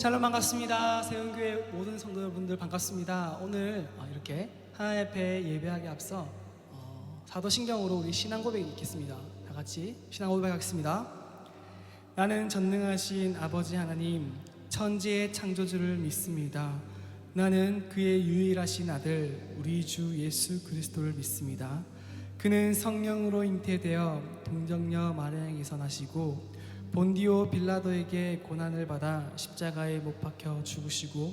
샬롬 반갑습니다. 세운교회 모든 성도 여러분들 반갑습니다. 오늘 이렇게 하나님 앞에 예배하기 앞서 사도신경으로 우리 신앙 고백이 있겠습니다. 다 같이 신앙 고백하겠습니다. 나는 전능하신 아버지 하나님, 천지의 창조주를 믿습니다. 나는 그의 유일하신 아들 우리 주 예수 그리스도를 믿습니다. 그는 성령으로 잉태되어 동정녀 마리아에게서 나시고 본디오 빌라도에게 고난을 받아 십자가에 못 박혀 죽으시고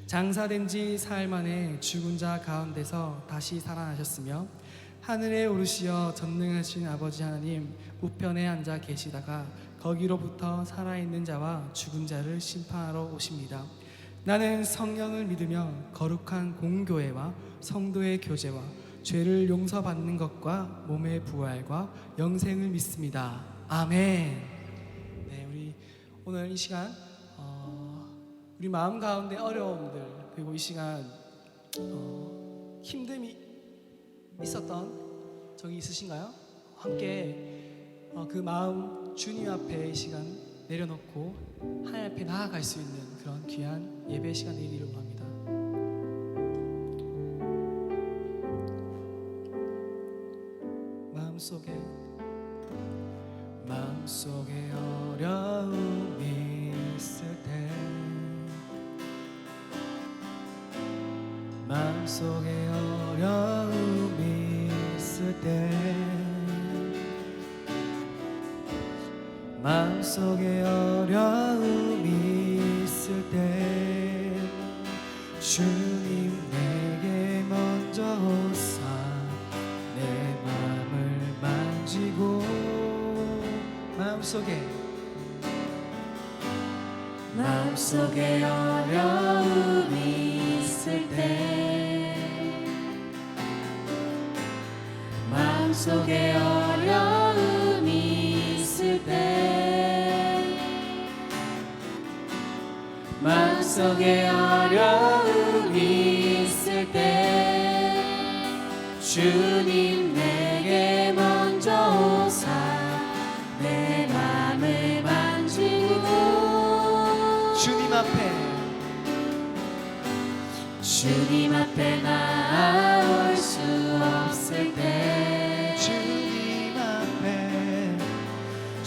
장사된 지 사흘 만에 죽은 자 가운데서 다시 살아나셨으며 하늘에 오르시어 전능하신 아버지 하나님 우편에 앉아 계시다가 거기로부터 살아있는 자와 죽은 자를 심판하러 오십니다. 나는 성령을 믿으며 거룩한 공교회와 성도의 교제와 죄를 용서받는 것과 몸의 부활과 영생을 믿습니다. 아멘. 오늘 이 시간 우리 마음 가운데 어려움들 그리고 이 시간 힘듦이 있었던 적이 있으신가요? 함께 그 마음 주님 앞에 이 시간 내려놓고 하나님 앞에 나아갈 수 있는 그런 귀한 예배 시간 되기를 원합니다. 마음속에 어려움이 있을 때 마음속에 어려움이 있을 때 마음속에 어려움이 있을 때 주님 내게 먼저 오사 내 마음을 만지고 마음속에 어려움이 있을 때 마음속에 어려움이 있을 때 마음속에 어려움이 있을 때 주님 내게 먼저 오사 내 맘을 만지고 주님 앞에 나올 수 없을 때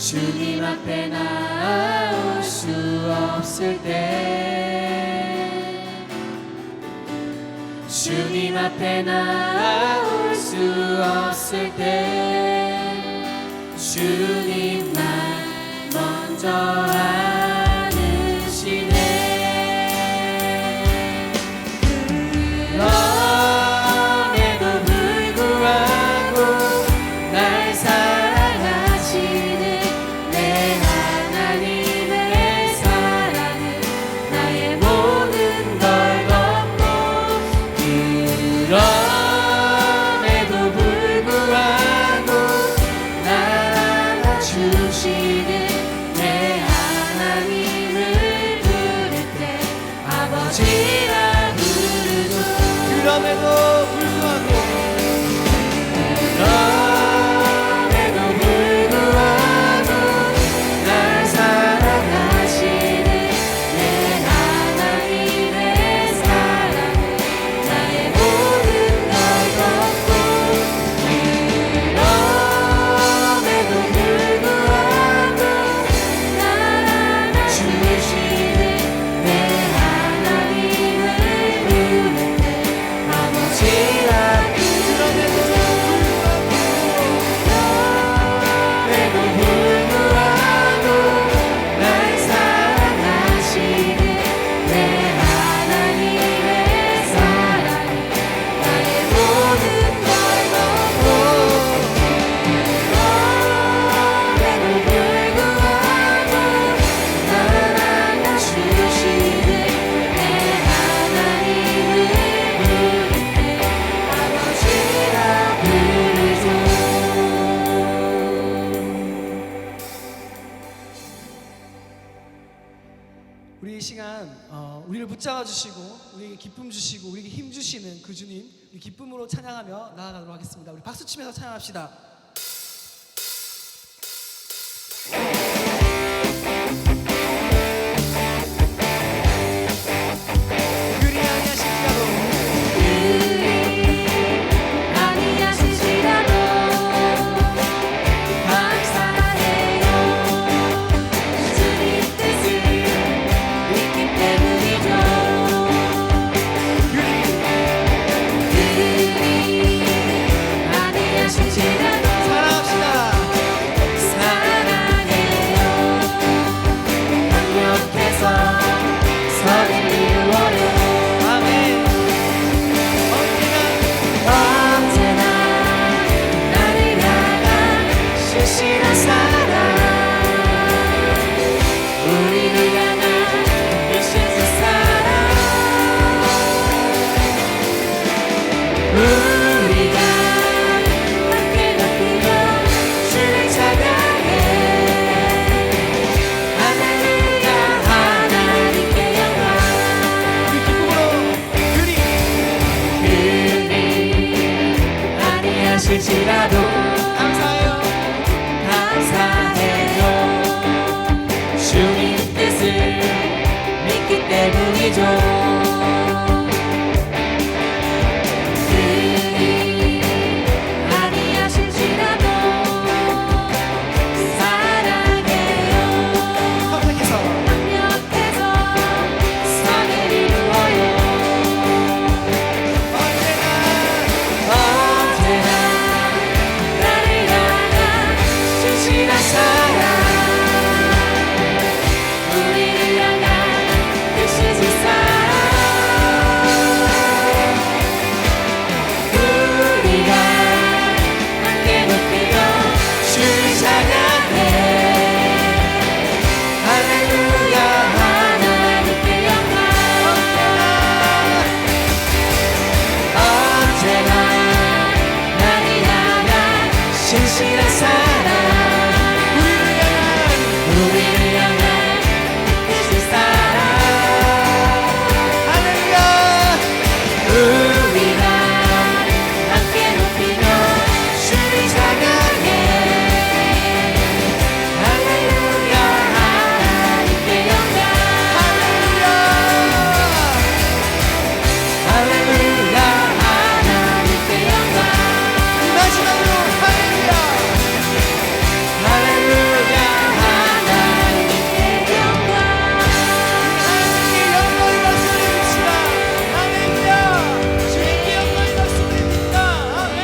주님 앞에 나올 수 없을 때 주님 앞에 나올 수 없을 때 주님 날 먼저 아시네. 그럼에도 불구하고 날 사랑하시는 내 하나님의 사랑은 나의 모든 걸 덮고 그럼에도 불구하고 날 안아주시는 내 하나님을 부를 때 아버지라 부르고 그럼에도 불구하고 날 사랑하시는 내 하나님의 사랑은 나의 모든 걸 덮고 그럼에도 불구하고 날 안아주시는 내 하나님을 부를 때 아버지라 그럼에도 불구하고 날 사랑하시는 내 하나님의 사랑은 나의 모든 걸 덮고 그럼에도 불구하고 날 안아주시는 내 하나님을 부를 때 아버지라 부르죠. 우리 이 시간 우리를 붙잡아 주시고 우리에게 기쁨 주시고 우리에게 힘 주시는 그 주님 우리 기쁨으로 찬양하며 나아가도록 하겠습니다. 우리 박수 치면서 찬양합시다. 아실지라도 감사해요. 감사해요. 주님 뜻을 믿기 때문이죠. 그리 아니하실지라도 사랑해요. 선택해서 강력해서 선을 이루어요. 언제나 나를 향한 진실한 사랑, 우리를 향한 뜻이지 사랑. 우리가 함께 높이며 주를 찬양해. 할렐루야 하나님께 영광. 언제나 나를 향한 신실한 사랑, 우리를 향한 뜻이 사랑. 할렐루야. 우리가 함께 높이며 주를 찬양해. 할렐루야 하나님께 영광. 할렐루야 하나님께 영광. 마지막으로 할렐루야. 할렐루야 하나님께 영광. 주님께 영광의 박수를 드립시다. 할렐루야. 주님께 영광의 박수를 드립니다. 아멘.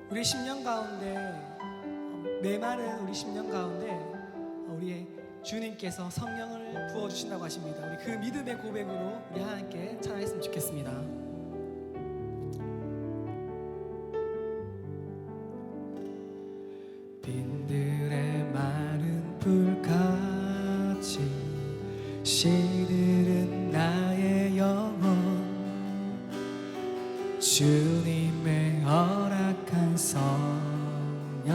우리 10년 가운데 메마른 우리 10년 가운데 우리의 주님께서 성령을 부어주신다고 하십니다. 우리 그 믿음의 고백으로 우리 하나님께 찬양했으면 좋겠습니다. 빈들의 마른 불같이 시들은 나의 영혼, 주님의 허락한 성령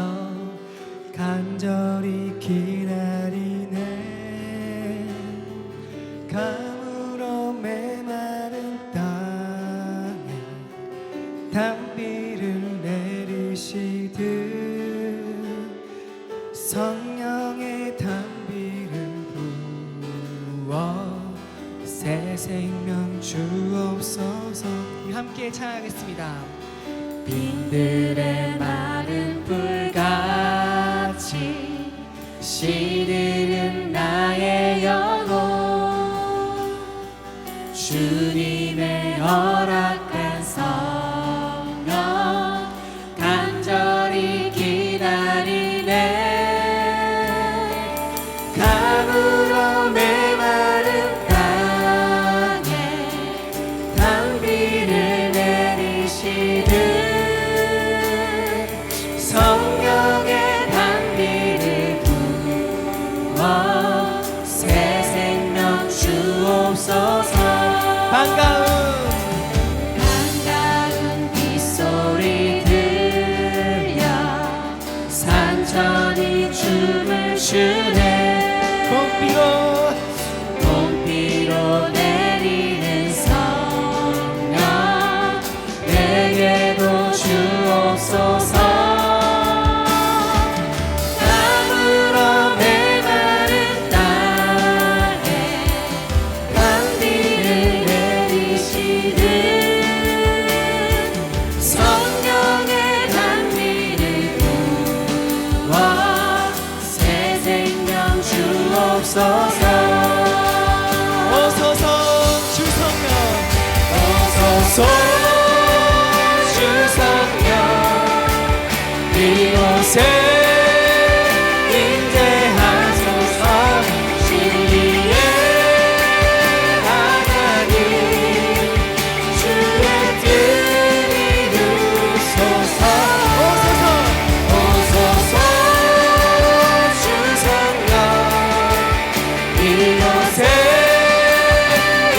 간절히 기다리네. 가물어 메마른 땅에 단비를 내리시듯 성령의 단비를 부어 새 생명 주옵소서. 우리 함께 찬양하겠습니다. 빈들의 마른 불같이 시들은 나의 영혼, 주님의 허락한 성령 간절히 기다리네. 가물어 메마른 땅에 단비를 내리시듯 성령의 단비를 부어 새 생명 주옵소서. 반가운 빗소리 들려 산천이 춤을 추네. 봄비로 내리는 성령 내게도 주옵소서. 가물어 메마른 땅에 단비를 내리시듯 성령의 단비를 부어 새 생명 주옵소서. 오소서 주성령, 오소서 주성령 이곳에 임재하소서. 진리의 하나님 주의 뜻 이루소서. 오소서 주성령 이곳에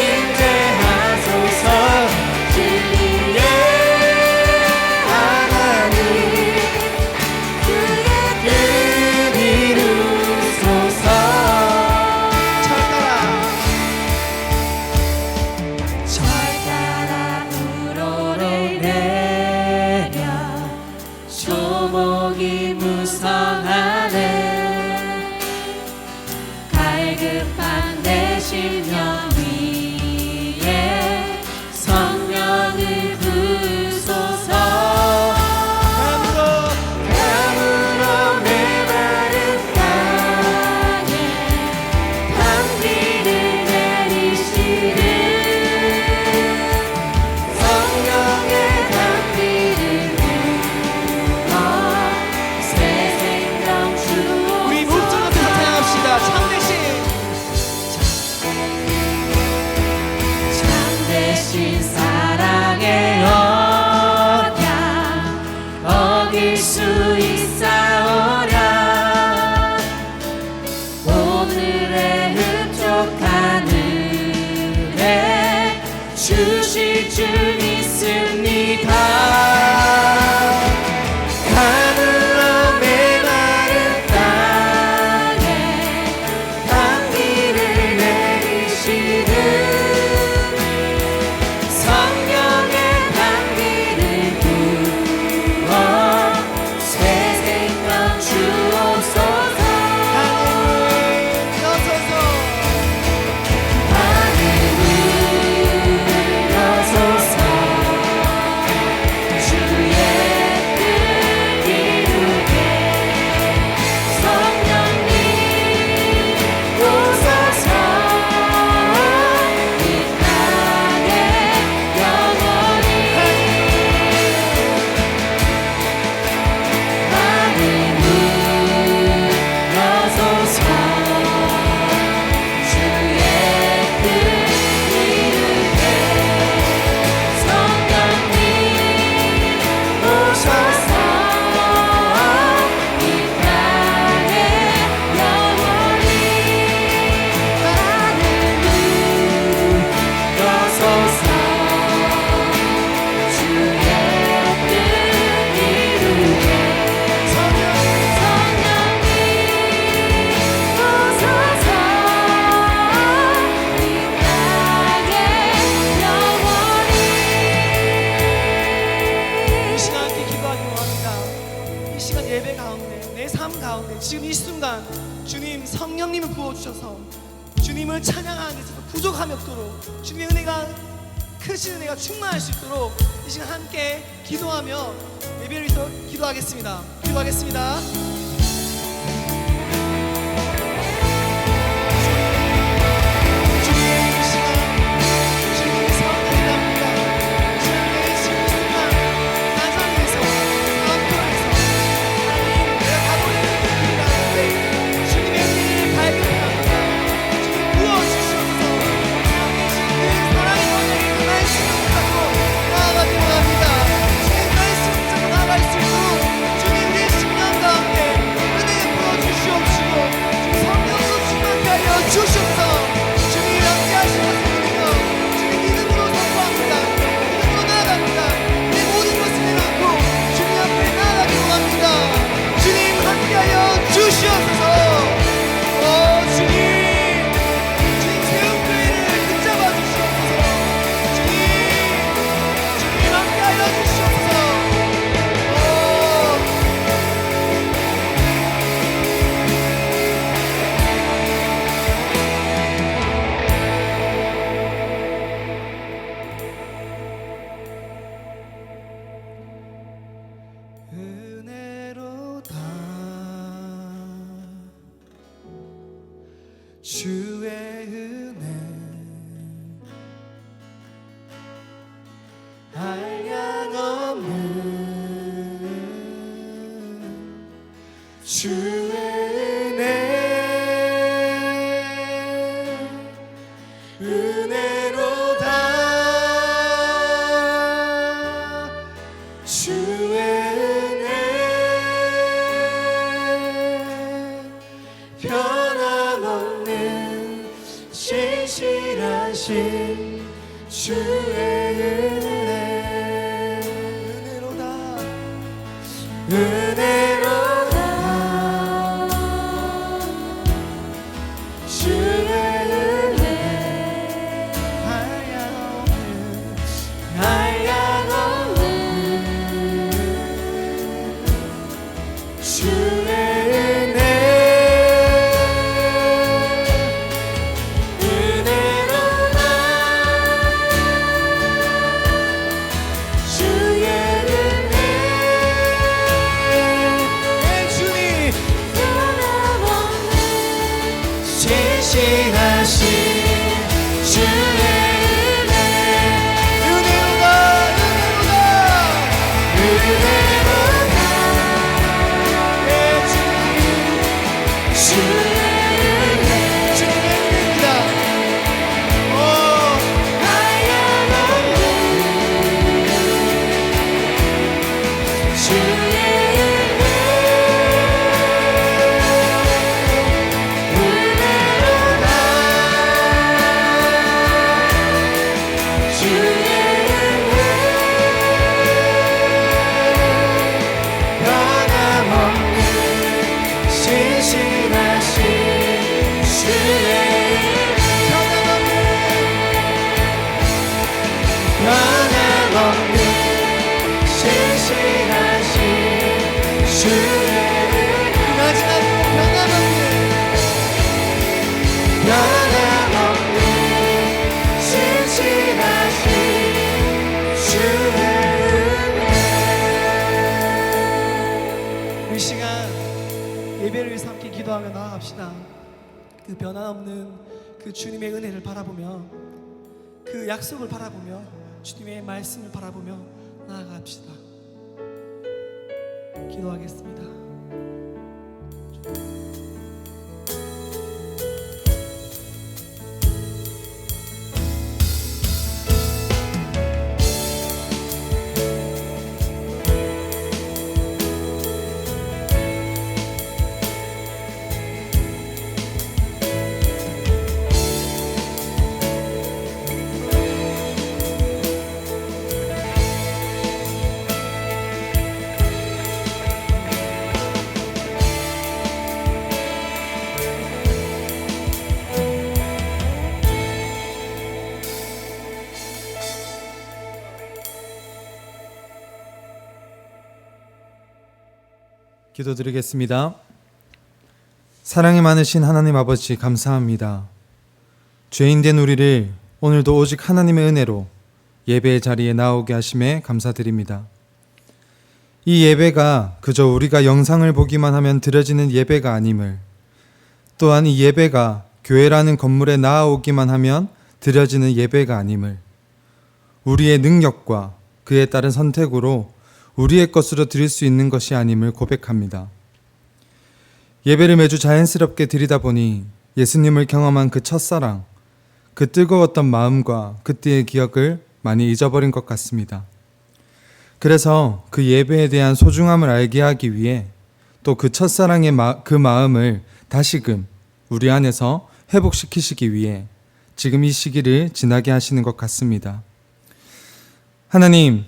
임재하소서. 진리의 하나님 그의 뜻 이루소서. 찬따라 갈급한 내 심령 위에 성령을 부소서. 감으로 메마른 땅에 단비를 내리시는 성령의 단비를 부어 새 생명 주옵소서. 우리 목전 앞에 찬양합시다. 참되신 참되신 사랑의 언약 어길 수 있사오랴. 오늘의 흡족한 은혜 주실 줄 믿습니다. 하늘로 메마른 땅에 단비를 내리시는 성령의 단비를 부어 새 생명 주옵소서. 하늘 울려소서. 주의 뜻 이루게 성령님 오소서. 이 땅에 영원히 하늘 울려소서. 주의 뜻 이루게 성령님 오소서. 이 땅에 영원히 하늘 울려소서. 주의 뜻 이루게 성령님 오소서. 이 땅에 영원히. 이 시간 함께 기도하기 원합니다. 이 시간 예배 가운데 내 삶 가운데 지금 이 순간 주님 성령님을 부어주셔서 주님을 찬양하는 데서 부족함이 없도록 주님의 은혜가 크신 은혜가 충만할 수 있도록 이 시간 함께 기도하며 예배를 위해서 기도하겠습니다. 기도하겠습니다. 주님 이 시간 주님의 성령이 납니다. 주님 내 지금 이 순간 나장에서 사업통에서 하나님 내가 가고 있는 길이 가운데 주님의 은혜를 발견합니다. 주님 부어주시옵소서. 살아계신 그 사랑의 원형이 가만히 있는 것 같고 나아가기 원합니다. 주님 말씀 붙잡고 나아갈 수 있도록 주님 내 심령 가운데 은혜 부어주시옵시고 주님 성령으로 충만케 하여 주시옵소서. 주님 함께 하시옵소서. 주님 믿음으로 선포합니다. 믿음으로 나아갑니다. 내 모든 것을 내놓고 주님 앞에 나아가기 원합니다. 주님 함께하여 주시옵소서. 주님 세움교회를 붙잡아 주시옵소서. 주님 함께하여 주시옵소서. 은혜로다 주의 은혜 한량없는 주의 은혜 은혜로다 주의 은혜 변함없는 신실하신 주의 은혜 은혜로다 은혜로다 주의 은혜 한량없는 주의 은혜 신실하신 주의 은혜로다 주의 은혜입니다. 이 시간 예배를 위해서 함께 기도하며 나아갑시다. 그 변함없는 그 주님의 은혜를 바라보며 그 약속을 바라보며 주님의 말씀을 바라보며 나아갑시다. 기도하겠습니다. 기도드리겠습니다. 사랑이 많으신 하나님 아버지 감사합니다. 죄인된 우리를 오늘도 오직 하나님의 은혜로 예배의 자리에 나오게 하심에 감사드립니다. 이 예배가 그저 우리가 영상을 보기만 하면 드려지는 예배가 아님을, 또한 이 예배가 교회라는 건물에 나아오기만 하면 드려지는 예배가 아님을, 우리의 능력과 그에 따른 선택으로 우리의 것으로 드릴 수 있는 것이 아님을 고백합니다. 예배를 매주 자연스럽게 드리다 보니 예수님을 경험한 그 첫사랑, 그 뜨거웠던 마음과 그때의 기억을 많이 잊어버린 것 같습니다. 그래서 그 예배에 대한 소중함을 알게 하기 위해 또 그 첫사랑의 그 마음을 다시금 우리 안에서 회복시키시기 위해 지금 이 시기를 지나게 하시는 것 같습니다. 하나님,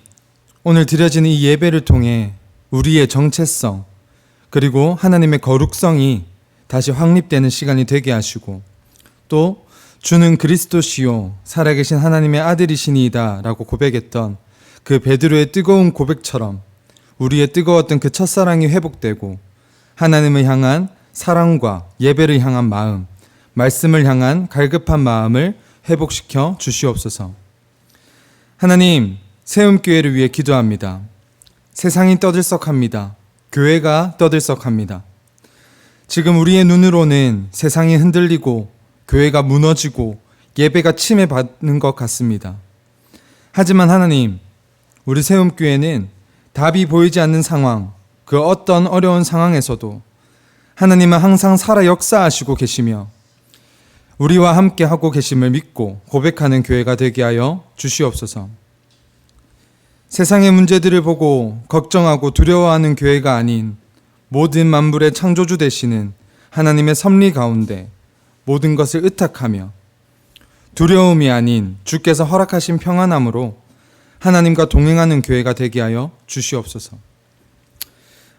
오늘 드려지는 이 예배를 통해 우리의 정체성 그리고 하나님의 거룩성이 다시 확립되는 시간이 되게 하시고, 또 주는 그리스도시요 살아계신 하나님의 아들이시니이다 라고 고백했던 그 베드로의 뜨거운 고백처럼 우리의 뜨거웠던 그 첫사랑이 회복되고 하나님을 향한 사랑과 예배를 향한 마음, 말씀을 향한 갈급한 마음을 회복시켜 주시옵소서. 하나님, 세움교회를 위해 기도합니다. 세상이 떠들썩합니다. 교회가 떠들썩합니다. 지금 우리의 눈으로는 세상이 흔들리고 교회가 무너지고 예배가 침해받는 것 같습니다. 하지만 하나님, 우리 세움교회는 답이 보이지 않는 상황, 그 어떤 어려운 상황에서도 하나님은 항상 살아 역사하시고 계시며 우리와 함께 하고 계심을 믿고 고백하는 교회가 되게 하여 주시옵소서. 세상의 문제들을 보고 걱정하고 두려워하는 교회가 아닌 모든 만물의 창조주 되시는 하나님의 섭리 가운데 모든 것을 의탁하며 두려움이 아닌 주께서 허락하신 평안함으로 하나님과 동행하는 교회가 되게 하여 주시옵소서.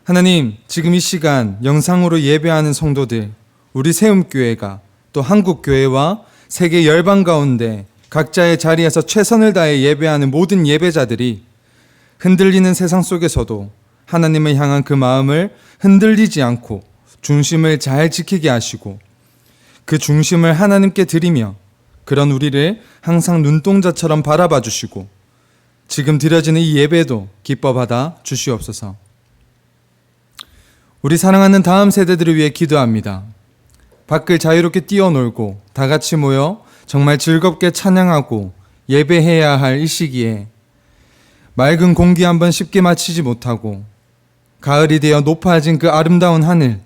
하나님, 지금 이 시간 영상으로 예배하는 성도들, 우리 세움교회가 또 한국교회와 세계 열방 가운데 각자의 자리에서 최선을 다해 예배하는 모든 예배자들이 흔들리는 세상 속에서도 하나님을 향한 그 마음을 흔들리지 않고 중심을 잘 지키게 하시고 그 중심을 하나님께 드리며 그런 우리를 항상 눈동자처럼 바라봐 주시고 지금 드려지는 이 예배도 기뻐 받아 주시옵소서. 우리 사랑하는 다음 세대들을 위해 기도합니다. 밖을 자유롭게 뛰어놀고 다 같이 모여 정말 즐겁게 찬양하고 예배해야 할 이 시기에 맑은 공기 한번 쉽게 마치지 못하고 가을이 되어 높아진 그 아름다운 하늘,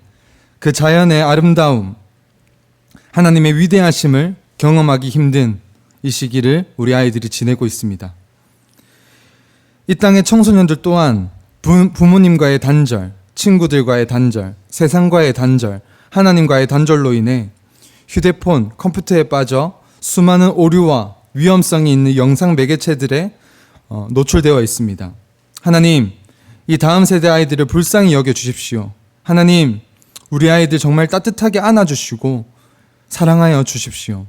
그 자연의 아름다움, 하나님의 위대하심을 경험하기 힘든 이 시기를 우리 아이들이 지내고 있습니다. 이 땅의 청소년들 또한 부모님과의 단절, 친구들과의 단절, 세상과의 단절, 하나님과의 단절로 인해 휴대폰, 컴퓨터에 빠져 수많은 오류와 위험성이 있는 영상 매개체들에 노출되어 있습니다. 하나님, 이 다음 세대 아이들을 불쌍히 여겨주십시오. 하나님, 우리 아이들 정말 따뜻하게 안아주시고 사랑하여 주십시오.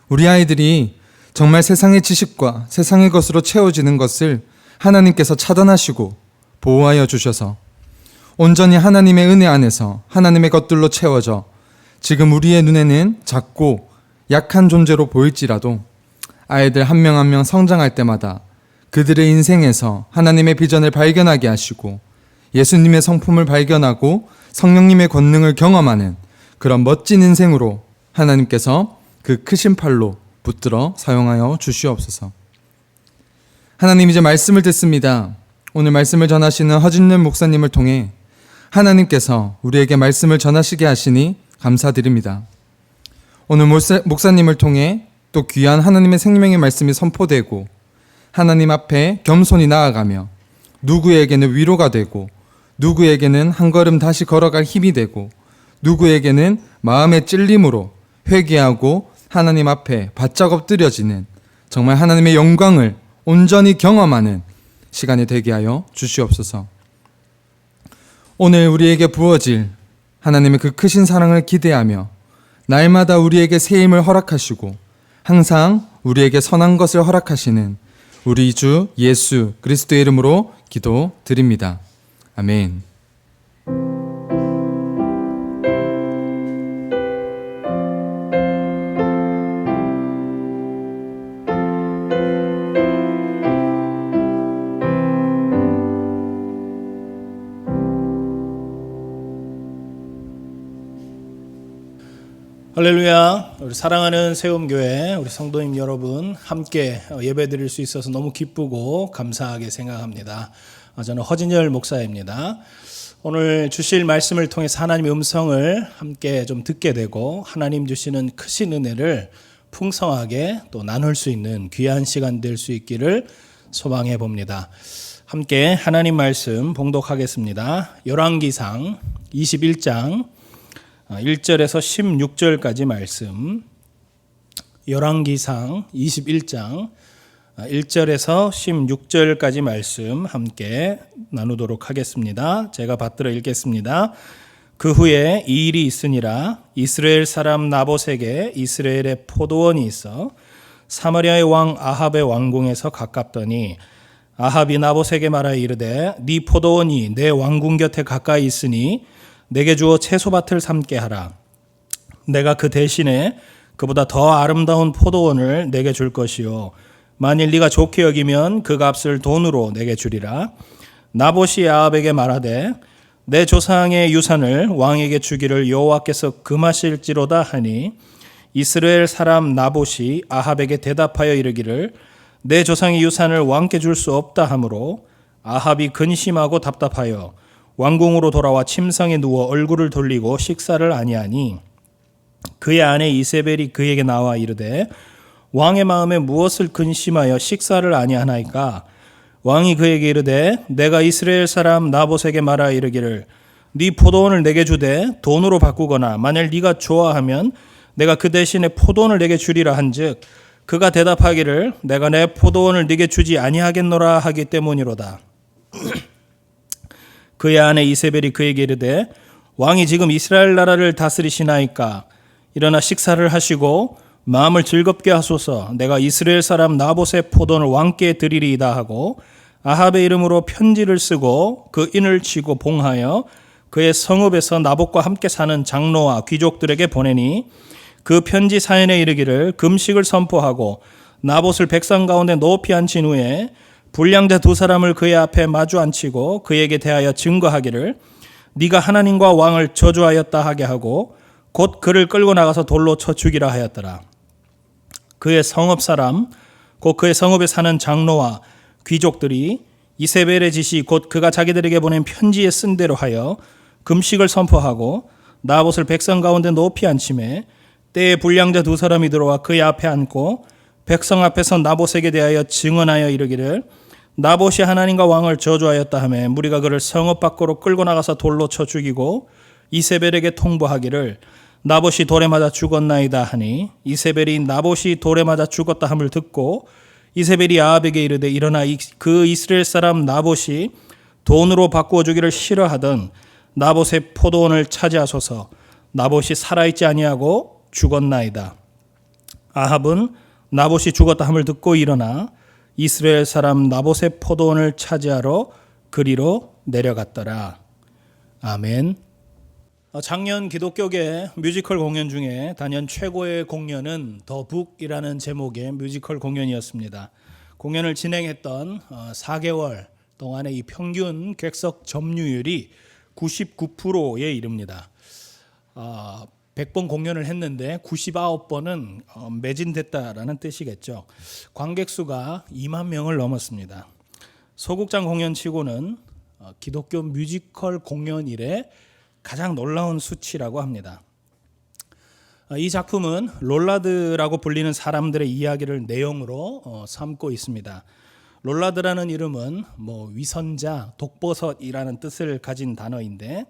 우리 아이들이 정말 세상의 지식과 세상의 것으로 채워지는 것을 하나님께서 차단하시고 보호하여 주셔서 온전히 하나님의 은혜 안에서 하나님의 것들로 채워져 지금 우리의 눈에는 작고 약한 존재로 보일지라도 아이들 한 명 한 명 성장할 때마다 그들의 인생에서 하나님의 비전을 발견하게 하시고 예수님의 성품을 발견하고 성령님의 권능을 경험하는 그런 멋진 인생으로 하나님께서 그 크신 팔로 붙들어 사용하여 주시옵소서. 하나님, 이제 말씀을 듣습니다. 오늘 말씀을 전하시는 허진열 목사님을 통해 하나님께서 우리에게 말씀을 전하시게 하시니 감사드립니다. 오늘 목사님을 통해 또 귀한 하나님의 생명의 말씀이 선포되고 하나님 앞에 겸손히 나아가며 누구에게는 위로가 되고 누구에게는 한 걸음 다시 걸어갈 힘이 되고 누구에게는 마음의 찔림으로 회개하고 하나님 앞에 바짝 엎드려지는 정말 하나님의 영광을 온전히 경험하는 시간이 되게 하여 주시옵소서. 오늘 우리에게 부어질 하나님의 그 크신 사랑을 기대하며 날마다 우리에게 새 힘을 허락하시고 항상 우리에게 선한 것을 허락하시는 우리 주 예수 그리스도의 이름으로 기도드립니다. 아멘. 할렐루야. 우리 사랑하는 세움교회 우리 성도님 여러분, 함께 예배드릴 수 있어서 너무 기쁘고 감사하게 생각합니다. 저는 허진열 목사입니다. 오늘 주실 말씀을 통해서 하나님의 음성을 함께 좀 듣게 되고 하나님 주시는 크신 은혜를 풍성하게 또 나눌 수 있는 귀한 시간 될 수 있기를 소망해 봅니다. 함께 하나님 말씀 봉독하겠습니다. 열왕기상 21장 1절에서 16절까지 말씀, 열왕기상 21장 1절에서 16절까지 말씀 함께 나누도록 하겠습니다. 제가 받들어 읽겠습니다. 그 후에 이 일이 있으니라. 이스라엘 사람 나봇에게 이스라엘의 포도원이 있어 사마리아의 왕 아합의 왕궁에서 가깝더니 아합이 나봇에게 말하여 이르되 네 포도원이 내 왕궁 곁에 가까이 있으니 내게 주어 채소밭을 삼게 하라. 내가 그 대신에 그보다 더 아름다운 포도원을 내게 줄 것이요 만일 네가 좋게 여기면 그 값을 돈으로 내게 주리라. 나봇이 아합에게 말하되 내 조상의 유산을 왕에게 주기를 여호와께서 금하실지로다 하니 이스라엘 사람 나봇이 아합에게 대답하여 이르기를 내 조상의 유산을 왕께 줄 수 없다 하므로 아합이 근심하고 답답하여 왕궁으로 돌아와 침상에 누워 얼굴을 돌리고 식사를 아니하니 그의 아내 이세벨이 그에게 나와 이르되 왕의 마음에 무엇을 근심하여 식사를 아니하나이까? 왕이 그에게 이르되 내가 이스라엘 사람 나봇에게 말하여 이르기를 네 포도원을 내게 주되 돈으로 바꾸거나 만일 네가 좋아하면 내가 그 대신에 포도원을 내게 주리라 한즉 그가 대답하기를 내가 내 포도원을 네게 주지 아니하겠노라 하기 때문이로다. 그의 아내 이세벨이 그에게 이르되 왕이 지금 이스라엘 나라를 다스리시나이까? 일어나 식사를 하시고 마음을 즐겁게 하소서. 내가 이스라엘 사람 나봇의 포도원을 왕께 드리리이다 하고 아합의 이름으로 편지를 쓰고 그 인을 치고 봉하여 그의 성읍에서 나봇과 함께 사는 장로와 귀족들에게 보내니 그 편지 사연에 이르기를 금식을 선포하고 나봇을 백성 가운데 높이 앉힌 후에 불량자 두 사람을 그의 앞에 마주 앉히고 그에게 대하여 증거하기를 네가 하나님과 왕을 저주하였다 하게 하고 곧 그를 끌고 나가서 돌로 쳐 죽이라 하였더라. 그의 성읍 사람 곧 그의 성읍에 사는 장로와 귀족들이 이세벨의 지시 곧 그가 자기들에게 보낸 편지에 쓴 대로 하여 금식을 선포하고 나봇을 백성 가운데 높이 앉히매 때에 불량자 두 사람이 들어와 그의 앞에 앉고 백성 앞에서 나봇에게 대하여 증언하여 이르기를 나봇이 하나님과 왕을 저주하였다 하며 무리가 그를 성읍 밖으로 끌고 나가서 돌로 쳐 죽이고 이세벨에게 통보하기를 나봇이 돌에 맞아 죽었나이다 하니 이세벨이 나봇이 돌에 맞아 죽었다 함을 듣고 이세벨이 아합에게 이르되 일어나 그 이스라엘 사람 나봇이 돈으로 바꾸어 주기를 싫어하던 나봇의 포도원을 차지하소서. 나봇이 살아있지 아니하고 죽었나이다. 아합은 나봇이 죽었다 함을 듣고 일어나 이스라엘 사람 나봇의 포도원을 차지하러 그리로 내려갔더라. 아멘. 작년 기독교계 뮤지컬 공연 중에 단연 최고의 공연은 더 북이라는 제목의 뮤지컬 공연이었습니다. 공연을 진행했던 4개월 동안의 이 평균 객석 점유율이 99%에 이릅니다. 100번 공연을 했는데 99번은 매진됐다라는 뜻이겠죠. 관객 수가 2만 명을 넘었습니다. 소극장 공연치고는 기독교 뮤지컬 공연 이래 가장 놀라운 수치라고 합니다. 이 작품은 롤라드라고 불리는 사람들의 이야기를 내용으로 삼고 있습니다. 롤라드라는 이름은 위선자, 독버섯이라는 뜻을 가진 단어인데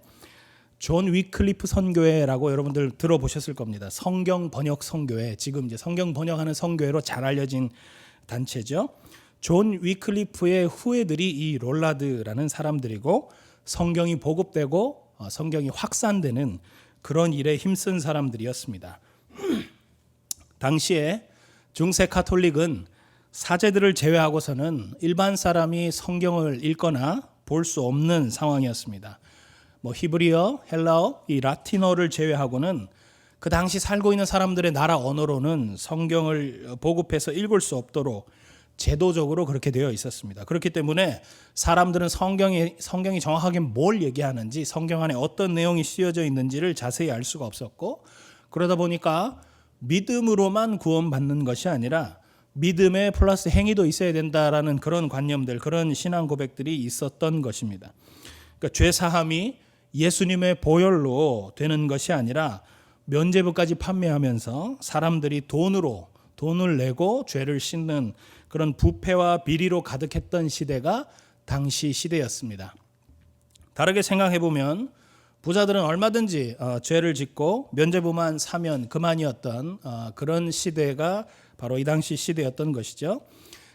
존 위클리프 선교회라고 여러분들 들어보셨을 겁니다. 성경 번역 선교회, 지금 이제 성경 번역하는 선교회로 잘 알려진 단체죠. 존 위클리프의 후예들이 이 롤라드라는 사람들이고 성경이 보급되고 성경이 확산되는 그런 일에 힘쓴 사람들이었습니다. 당시에 중세 카톨릭은 사제들을 제외하고서는 일반 사람이 성경을 읽거나 볼 수 없는 상황이었습니다. 히브리어, 헬라어, 이 라틴어를 제외하고는 그 당시 살고 있는 사람들의 나라 언어로는 성경을 보급해서 읽을 수 없도록 제도적으로 그렇게 되어 있었습니다. 그렇기 때문에 사람들은 성경이 정확하게 뭘 얘기하는지, 성경 안에 어떤 내용이 쓰여져 있는지를 자세히 알 수가 없었고, 그러다 보니까 믿음으로만 구원받는 것이 아니라 믿음에 플러스 행위도 있어야 된다라는 그런 관념들, 그런 신앙 고백들이 있었던 것입니다. 그러니까 죄 사함이 예수님의 보혈로 되는 것이 아니라 면죄부까지 판매하면서 사람들이 돈을 내고 죄를 씻는 그런 부패와 비리로 가득했던 시대가 당시 시대였습니다. 다르게 생각해 보면 부자들은 얼마든지 죄를 짓고 면죄부만 사면 그만이었던 그런 시대가 바로 이 당시 시대였던 것이죠.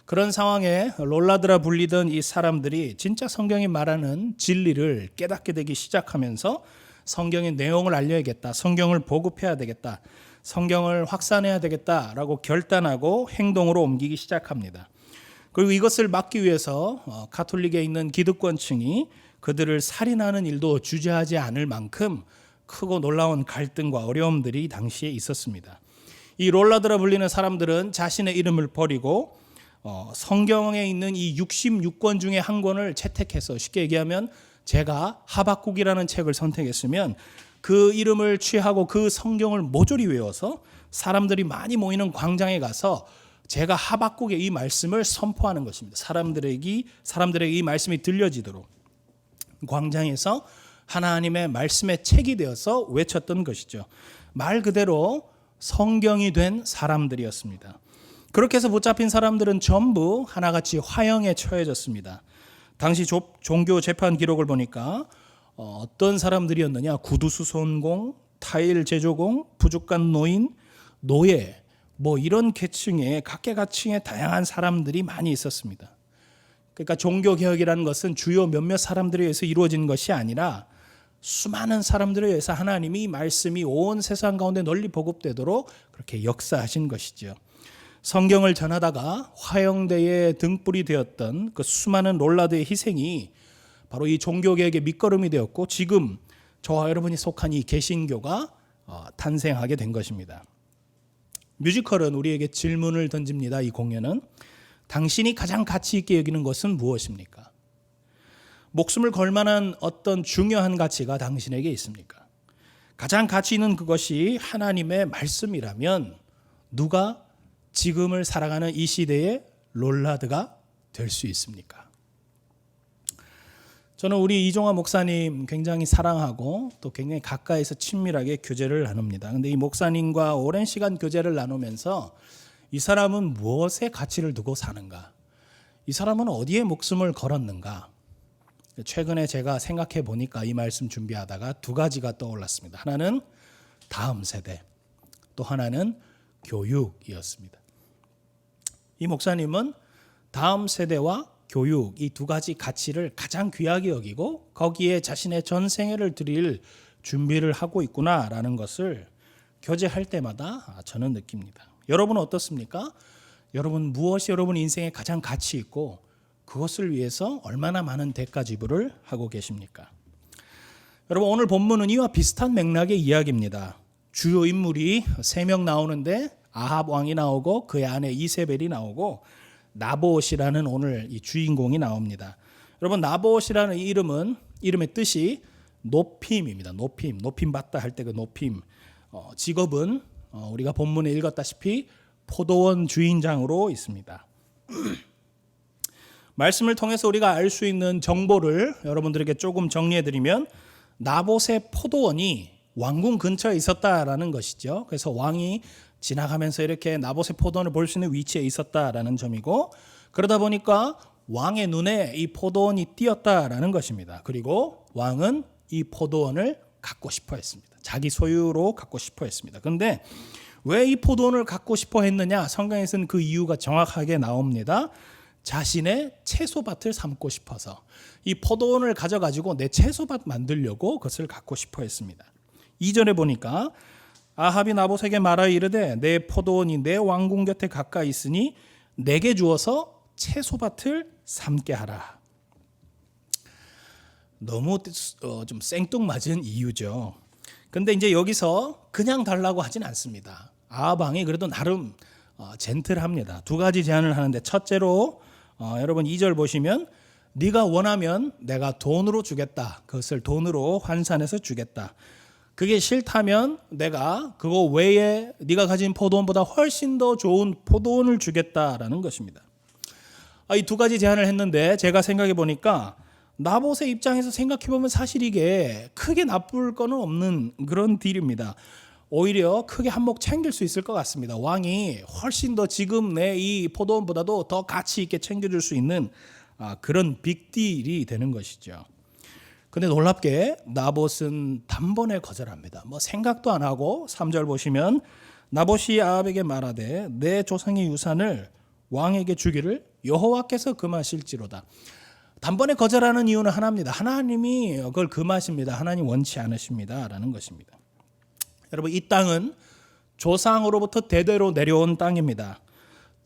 그런 상황에 롤라드라 불리던 이 사람들이 진짜 성경이 말하는 진리를 깨닫게 되기 시작하면서 성경의 내용을 알려야겠다, 성경을 보급해야 되겠다, 성경을 확산해야 되겠다라고 결단하고 행동으로 옮기기 시작합니다. 그리고 이것을 막기 위해서 가톨릭에 있는 기득권층이 그들을 살인하는 일도 주저하지 않을 만큼 크고 놀라운 갈등과 어려움들이 당시에 있었습니다. 이 롤라드라 불리는 사람들은 자신의 이름을 버리고 성경에 있는 이 66권 중에 한 권을 채택해서, 쉽게 얘기하면 제가 하박국이라는 책을 선택했으면 그 이름을 취하고 그 성경을 모조리 외워서 사람들이 많이 모이는 광장에 가서 제가 하박국의 이 말씀을 선포하는 것입니다. 사람들에게 이 말씀이 들려지도록 광장에서 하나님의 말씀의 책이 되어서 외쳤던 것이죠. 말 그대로 성경이 된 사람들이었습니다. 그렇게 해서 붙잡힌 사람들은 전부 하나같이 화형에 처해졌습니다. 당시 종교 재판 기록을 보니까 어떤 사람들이었느냐, 구두수선공, 타일 제조공, 부족한 노인, 노예, 이런 계층에 각계각층에 다양한 사람들이 많이 있었습니다. 그러니까 종교개혁이라는 것은 주요 몇몇 사람들에 의해서 이루어진 것이 아니라 수많은 사람들에 의해서 하나님이 말씀이 온 세상 가운데 널리 보급되도록 그렇게 역사하신 것이죠. 성경을 전하다가 화형대에 등불이 되었던 그 수많은 롤라드의 희생이 바로 이 종교개혁의 밑거름이 되었고, 지금 저와 여러분이 속한 이 개신교가 탄생하게 된 것입니다. 뮤지컬은 우리에게 질문을 던집니다. 이 공연은 당신이 가장 가치 있게 여기는 것은 무엇입니까? 목숨을 걸 만한 어떤 중요한 가치가 당신에게 있습니까? 가장 가치 있는 그것이 하나님의 말씀이라면 누가 지금을 살아가는 이 시대의 롤라드가 될 수 있습니까? 저는 우리 이종화 목사님 굉장히 사랑하고 또 굉장히 가까이서 친밀하게 교제를 나눕니다. 근데 이 목사님과 오랜 시간 교제를 나누면서 이 사람은 무엇에 가치를 두고 사는가? 이 사람은 어디에 목숨을 걸었는가? 최근에 제가 생각해 보니까 이 말씀 준비하다가 두 가지가 떠올랐습니다. 하나는 다음 세대, 또 하나는 교육이었습니다. 이 목사님은 다음 세대와 교육, 이 두 가지 가치를 가장 귀하게 여기고 거기에 자신의 전생애를 드릴 준비를 하고 있구나라는 것을 교제할 때마다 저는 느낍니다. 여러분은 어떻습니까? 여러분 무엇이 여러분 인생에 가장 가치 있고 그것을 위해서 얼마나 많은 대가 지불을 하고 계십니까? 여러분 오늘 본문은 이와 비슷한 맥락의 이야기입니다. 주요 인물이 3명 나오는데 아합 왕이 나오고 그의 아내 이세벨이 나오고 나봇이라는 오늘 이 주인공이 나옵니다. 여러분 나봇이라는 이름의 뜻이 높임입니다. 높임 받다 할 때 그 높임. 직업은 우리가 본문에 읽었다시피 포도원 주인장으로 있습니다. 말씀을 통해서 우리가 알 수 있는 정보를 여러분들에게 조금 정리해드리면 나봇의 포도원이 왕궁 근처에 있었다라는 것이죠. 그래서 왕이 지나가면서 이렇게 나봇의 포도원을 볼 수 있는 위치에 있었다라는 점이고 그러다 보니까 왕의 눈에 이 포도원이 띄었다라는 것입니다. 그리고 왕은 이 포도원을 갖고 싶어 했습니다. 자기 소유로 갖고 싶어 했습니다. 그런데 왜 이 포도원을 갖고 싶어 했느냐? 성경에서는 그 이유가 정확하게 나옵니다. 자신의 채소밭을 삼고 싶어서 이 포도원을 가져가지고 내 채소밭 만들려고 그것을 갖고 싶어 했습니다. 2절에 보니까 아합이 나봇에게 말하여 이르되 내 포도원이 내 왕궁 곁에 가까이 있으니 내게 주어서 채소밭을 삼게 하라. 너무 좀 생뚱맞은 이유죠. 근데 이제 여기서 그냥 달라고 하진 않습니다. 아합 왕이 그래도 나름 젠틀합니다. 두 가지 제안을 하는데 첫째로 여러분 2절 보시면 네가 원하면 내가 돈으로 주겠다. 그것을 돈으로 환산해서 주겠다. 그게 싫다면 내가 그거 외에 네가 가진 포도원보다 훨씬 더 좋은 포도원을 주겠다라는 것입니다. 이 두 가지 제안을 했는데 제가 생각해 보니까 나봇의 입장에서 생각해 보면 사실 이게 크게 나쁠 거는 없는 그런 딜입니다. 오히려 크게 한몫 챙길 수 있을 것 같습니다. 왕이 훨씬 더 지금 내 이 포도원보다도 더 가치 있게 챙겨줄 수 있는 그런 빅딜이 되는 것이죠. 근데 놀랍게 나봇은 단번에 거절합니다. 생각도 안 하고 3절 보시면 나봇이 아합에게 말하되 내 조상의 유산을 왕에게 주기를 여호와께서 금하실지로다. 단번에 거절하는 이유는 하나입니다. 하나님이 그걸 금하십니다. 하나님 원치 않으십니다라는 것입니다. 여러분 이 땅은 조상으로부터 대대로 내려온 땅입니다.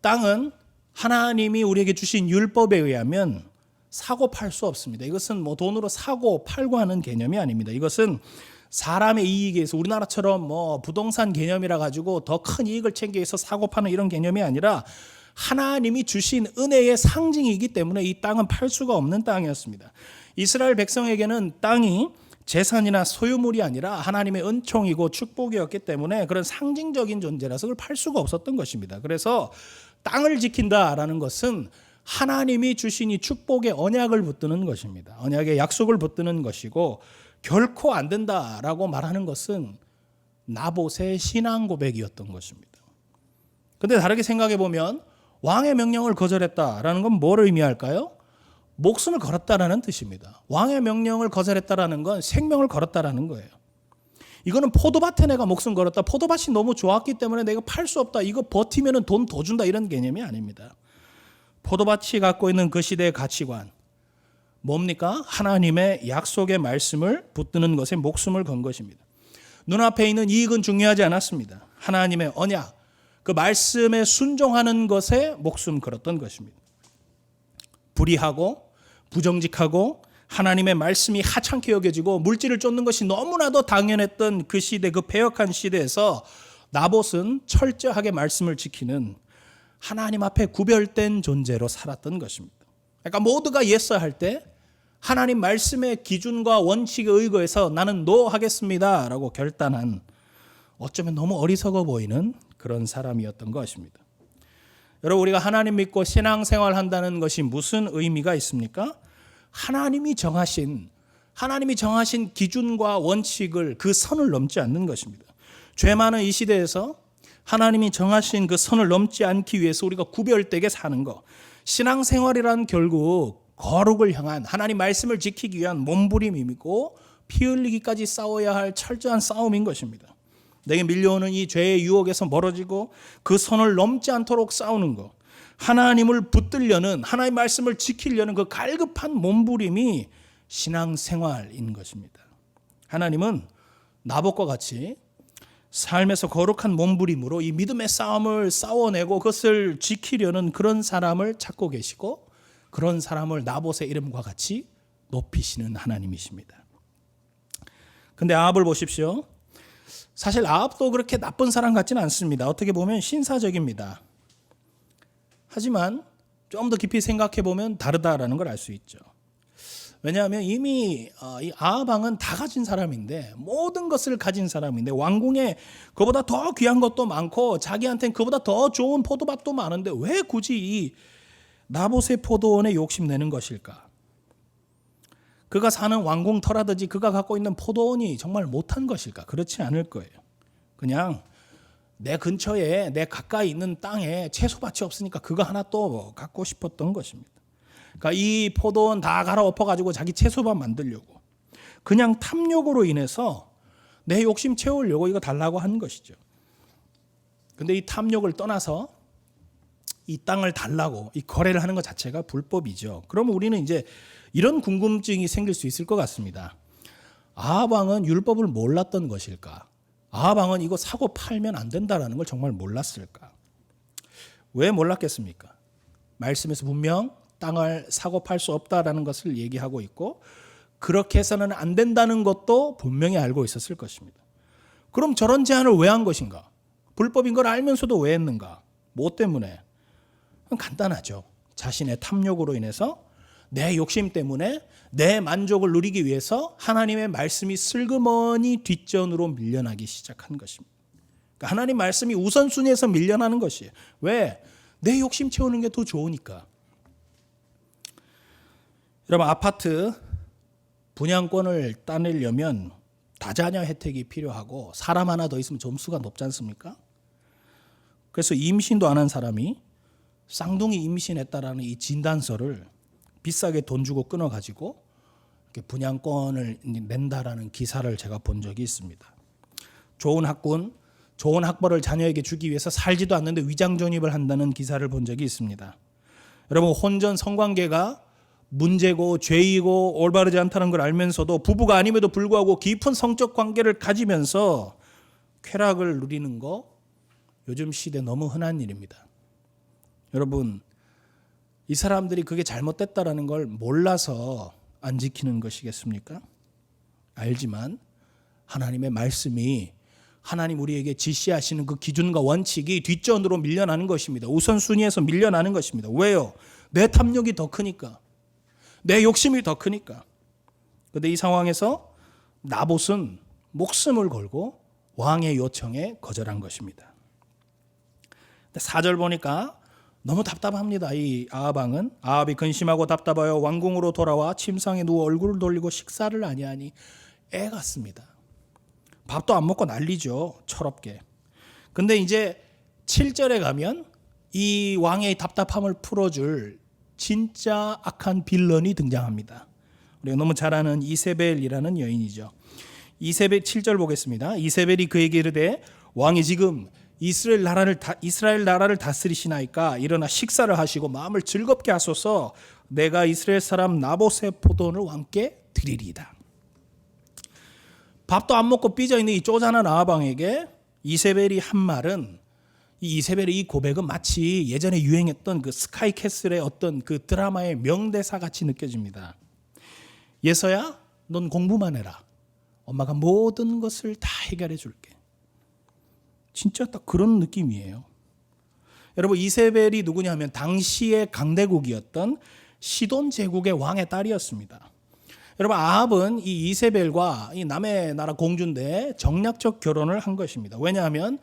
땅은 하나님이 우리에게 주신 율법에 의하면 사고 팔 수 없습니다. 이것은 돈으로 사고 팔고 하는 개념이 아닙니다. 이것은 사람의 이익에 의해서 우리나라처럼 부동산 개념이라 가지고 더 큰 이익을 챙기 위해서 사고 파는 이런 개념이 아니라 하나님이 주신 은혜의 상징이기 때문에 이 땅은 팔 수가 없는 땅이었습니다. 이스라엘 백성에게는 땅이 재산이나 소유물이 아니라 하나님의 은총이고 축복이었기 때문에 그런 상징적인 존재라서 그걸 팔 수가 없었던 것입니다. 그래서 땅을 지킨다라는 것은 하나님이 주신 이 축복의 언약을 붙드는 것입니다. 언약의 약속을 붙드는 것이고 결코 안 된다라고 말하는 것은 나봇의 신앙 고백이었던 것입니다. 그런데 다르게 생각해 보면 왕의 명령을 거절했다라는 건 뭘 의미할까요? 목숨을 걸었다라는 뜻입니다. 왕의 명령을 거절했다라는 건 생명을 걸었다라는 거예요. 이거는 포도밭에 내가 목숨 걸었다. 포도밭이 너무 좋았기 때문에 내가 팔 수 없다. 이거 버티면 돈 더 준다. 이런 개념이 아닙니다. 포도밭이 갖고 있는 그 시대의 가치관 뭡니까? 하나님의 약속의 말씀을 붙드는 것에 목숨을 건 것입니다. 눈앞에 있는 이익은 중요하지 않았습니다. 하나님의 언약, 그 말씀에 순종하는 것에 목숨 걸었던 것입니다. 불의하고 부정직하고 하나님의 말씀이 하찮게 여겨지고 물질을 쫓는 것이 너무나도 당연했던 그 시대, 그 패역한 시대에서 나봇은 철저하게 말씀을 지키는 하나님 앞에 구별된 존재로 살았던 것입니다. 그러니까 모두가 예스 할 때 하나님 말씀의 기준과 원칙에 의거해서 나는 노하겠습니다 라고 결단한, 어쩌면 너무 어리석어 보이는 그런 사람이었던 것입니다. 여러분, 우리가 하나님 믿고 신앙생활 한다는 것이 무슨 의미가 있습니까? 하나님이 정하신 기준과 원칙을, 그 선을 넘지 않는 것입니다. 죄 많은 이 시대에서 하나님이 정하신 그 선을 넘지 않기 위해서 우리가 구별되게 사는 것, 신앙생활이란 결국 거룩을 향한, 하나님 말씀을 지키기 위한 몸부림이고 피 흘리기까지 싸워야 할 철저한 싸움인 것입니다. 내게 밀려오는 이 죄의 유혹에서 멀어지고 그 선을 넘지 않도록 싸우는 것, 하나님을 붙들려는, 하나님 말씀을 지키려는 그 갈급한 몸부림이 신앙생활인 것입니다. 하나님은 나봇과 같이 삶에서 거룩한 몸부림으로 이 믿음의 싸움을 싸워내고 그것을 지키려는 그런 사람을 찾고 계시고, 그런 사람을 나봇의 이름과 같이 높이시는 하나님이십니다. 근데 아합을 보십시오. 사실 아합도 그렇게 나쁜 사람 같지는 않습니다. 어떻게 보면 신사적입니다. 하지만 좀 더 깊이 생각해 보면 다르다라는 걸 알 수 있죠. 왜냐하면 이미 이 아합 왕은 다 가진 사람인데, 모든 것을 가진 사람인데, 왕궁에 그보다 더 귀한 것도 많고 자기한테는 그보다 더 좋은 포도밭도 많은데 왜 굳이 이 나봇의 포도원에 욕심내는 것일까? 그가 사는 왕궁 터라든지 그가 갖고 있는 포도원이 정말 못한 것일까? 그렇지 않을 거예요. 그냥 내 근처에, 내 가까이 있는 땅에 채소밭이 없으니까 그거 하나 또 갖고 싶었던 것입니다. 그러니까 이 포도원 다 갈아엎어가지고 자기 채소밭 만들려고, 그냥 탐욕으로 인해서 내 욕심 채우려고 이거 달라고 한 것이죠. 근데 이 탐욕을 떠나서 이 땅을 달라고 이 거래를 하는 것 자체가 불법이죠. 그러면 우리는 이제 이런 궁금증이 생길 수 있을 것 같습니다. 아합 왕은 율법을 몰랐던 것일까? 아합 왕은 이거 사고 팔면 안 된다라는 걸 정말 몰랐을까? 왜 몰랐겠습니까? 말씀에서 분명 땅을 사고 팔 수 없다라는 것을 얘기하고 있고, 그렇게 해서는 안 된다는 것도 분명히 알고 있었을 것입니다. 그럼 저런 제안을 왜 한 것인가? 불법인 걸 알면서도 왜 했는가? 뭐 때문에? 간단하죠. 자신의 탐욕으로 인해서, 내 욕심 때문에 내 만족을 누리기 위해서 하나님의 말씀이 슬그머니 뒷전으로 밀려나기 시작한 것입니다. 그러니까 하나님 말씀이 우선순위에서 밀려나는 것이에요. 왜? 내 욕심 채우는 게 더 좋으니까. 여러분, 아파트 분양권을 따내려면 다자녀 혜택이 필요하고 사람 하나 더 있으면 점수가 높지 않습니까? 그래서 임신도 안 한 사람이 쌍둥이 임신했다라는 이 진단서를 비싸게 돈 주고 끊어가지고 이렇게 분양권을 낸다라는 기사를 제가 본 적이 있습니다. 좋은 학군, 좋은 학벌을 자녀에게 주기 위해서 살지도 않는데 위장 전입을 한다는 기사를 본 적이 있습니다. 여러분, 혼전 성관계가 문제고 죄이고 올바르지 않다는 걸 알면서도 부부가 아님에도 불구하고 깊은 성적 관계를 가지면서 쾌락을 누리는 거 요즘 시대 너무 흔한 일입니다. 여러분, 이 사람들이 그게 잘못됐다라는 걸 몰라서 안 지키는 것이겠습니까? 알지만 하나님의 말씀이, 하나님 우리에게 지시하시는 그 기준과 원칙이 뒷전으로 밀려나는 것입니다. 우선순위에서 밀려나는 것입니다. 왜요? 내 탐욕이 더 크니까, 내 욕심이 더 크니까. 그런데 이 상황에서 나봇은 목숨을 걸고 왕의 요청에 거절한 것입니다. 4절 보니까 너무 답답합니다. 이 아합 왕은, 아합이 근심하고 답답하여 왕궁으로 돌아와 침상에 누워 얼굴을 돌리고 식사를 아니하니 애 같습니다. 밥도 안 먹고 난리죠. 철없게. 근데 이제 7절에 가면 이 왕의 답답함을 풀어줄 진짜 악한 빌런이 등장합니다. 우리가 너무 잘 아는 이세벨이라는 여인이죠. 이세벨 7절 보겠습니다. 이세벨이 그에게 이르되 왕이 지금 이스라엘 나라를 다스리시나이까 일어나 식사를 하시고 마음을 즐겁게 하소서. 내가 이스라엘 사람 나봇의 포도원을 왕께 드리리이다. 밥도 안 먹고 삐져있는 이 쪼잔한 아합 왕에게 이세벨이 한 말은, 이 이세벨의 이 고백은 마치 예전에 유행했던 그 스카이캐슬의 어떤 그 드라마의 명대사 같이 느껴집니다. 예서야, 넌 공부만 해라. 엄마가 모든 것을 다 해결해 줄게. 진짜 딱 그런 느낌이에요. 여러분, 이세벨이 누구냐 하면 당시의 강대국이었던 시돈 제국의 왕의 딸이었습니다. 여러분, 아합은 이 이세벨과 이 남의 나라 공주인데 정략적 결혼을 한 것입니다. 왜냐하면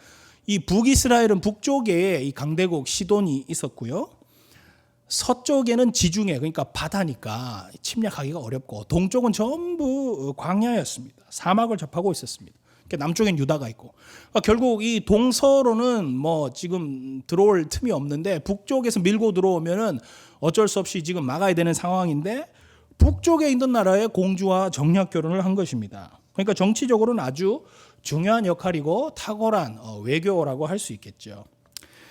이 북이스라엘은 북쪽에 이 강대국 시돈이 있었고요. 서쪽에는 지중해, 그러니까 바다니까 침략하기가 어렵고, 동쪽은 전부 광야였습니다. 사막을 접하고 있었습니다. 남쪽엔 유다가 있고, 결국 이 동서로는 뭐 지금 들어올 틈이 없는데 북쪽에서 밀고 들어오면은 어쩔 수 없이 지금 막아야 되는 상황인데, 북쪽에 있는 나라의 공주와 정략 결혼을 한 것입니다. 그러니까 정치적으로는 아주 중요한 역할이고 탁월한 외교라고 할 수 있겠죠.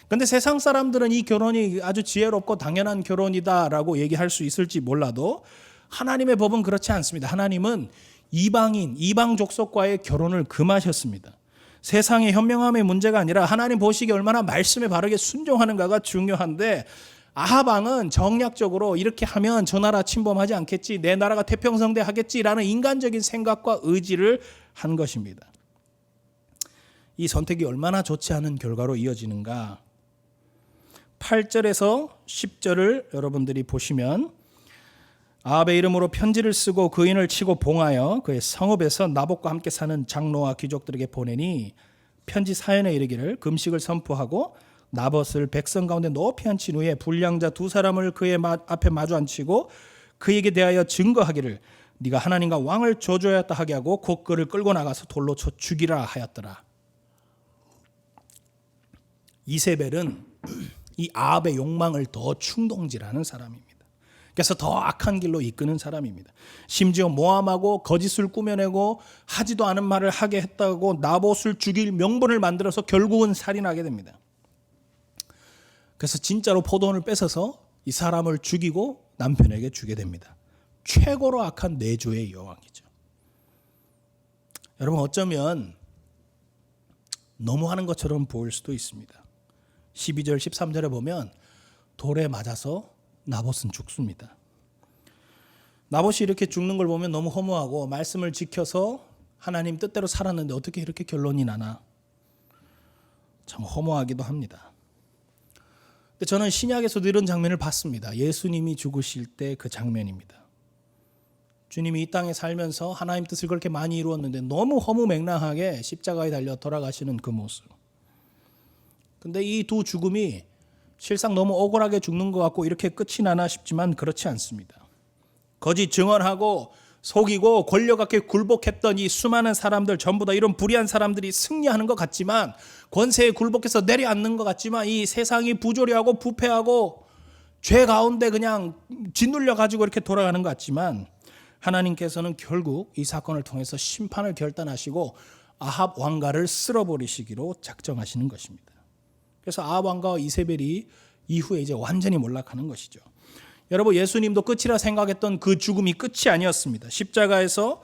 그런데 세상 사람들은 이 결혼이 아주 지혜롭고 당연한 결혼이다라고 얘기할 수 있을지 몰라도 하나님의 법은 그렇지 않습니다. 하나님은 이방인, 이방 족속과의 결혼을 금하셨습니다. 세상의 현명함의 문제가 아니라 하나님 보시기에 얼마나 말씀에 바르게 순종하는가가 중요한데, 아합 왕은 정략적으로 이렇게 하면 저 나라 침범하지 않겠지, 내 나라가 태평성대 하겠지라는 인간적인 생각과 의지를 한 것입니다. 이 선택이 얼마나 좋지 않은 결과로 이어지는가. 8절에서 10절을 여러분들이 보시면, 아합의 이름으로 편지를 쓰고 그인을 치고 봉하여 그의 성읍에서 나봇과 함께 사는 장로와 귀족들에게 보내니, 편지 사연에 이르기를 금식을 선포하고 나봇을 백성 가운데 높이 앉힌 후에 불량자 두 사람을 그의 앞에 마주 앉히고 그에게 대하여 증거하기를 네가 하나님과 왕을 저주하였다 하게 하고 곧 그를 끌고 나가서 돌로 쳐 죽이라 하였더라. 이세벨은 이 아합의 욕망을 더 충동질하는 사람입니다. 그래서 더 악한 길로 이끄는 사람입니다. 심지어 모함하고 거짓을 꾸며내고 하지도 않은 말을 하게 했다고 나봇을 죽일 명분을 만들어서 결국은 살인하게 됩니다. 그래서 진짜로 포도원을 뺏어서 이 사람을 죽이고 남편에게 주게 됩니다. 최고로 악한 내조의 여왕이죠. 여러분, 어쩌면 너무하는 것처럼 보일 수도 있습니다. 12절 13절에 보면 돌에 맞아서 나봇은 죽습니다. 나봇이 이렇게 죽는 걸 보면 너무 허무하고, 말씀을 지켜서 하나님 뜻대로 살았는데 어떻게 이렇게 결론이 나나 참 허무하기도 합니다. 근데 저는 신약에서도 이런 장면을 봤습니다. 예수님이 죽으실 때 그 장면입니다. 주님이 이 땅에 살면서 하나님 뜻을 그렇게 많이 이루었는데 너무 허무맹랑하게 십자가에 달려 돌아가시는 그 모습. 근데 이 두 죽음이 실상 너무 억울하게 죽는 것 같고 이렇게 끝이 나나 싶지만 그렇지 않습니다. 거짓 증언하고 속이고 권력 갖게 굴복했던 이 수많은 사람들, 전부 다 이런 불의한 사람들이 승리하는 것 같지만, 권세에 굴복해서 내려앉는 것 같지만, 이 세상이 부조리하고 부패하고 죄 가운데 그냥 짓눌려 가지고 이렇게 돌아가는 것 같지만, 하나님께서는 결국 이 사건을 통해서 심판을 결단하시고 아합 왕가를 쓸어버리시기로 작정하시는 것입니다. 그래서 아합 왕가와 이세벨이 이후에 이제 완전히 몰락하는 것이죠. 여러분, 예수님도 끝이라 생각했던 그 죽음이 끝이 아니었습니다. 십자가에서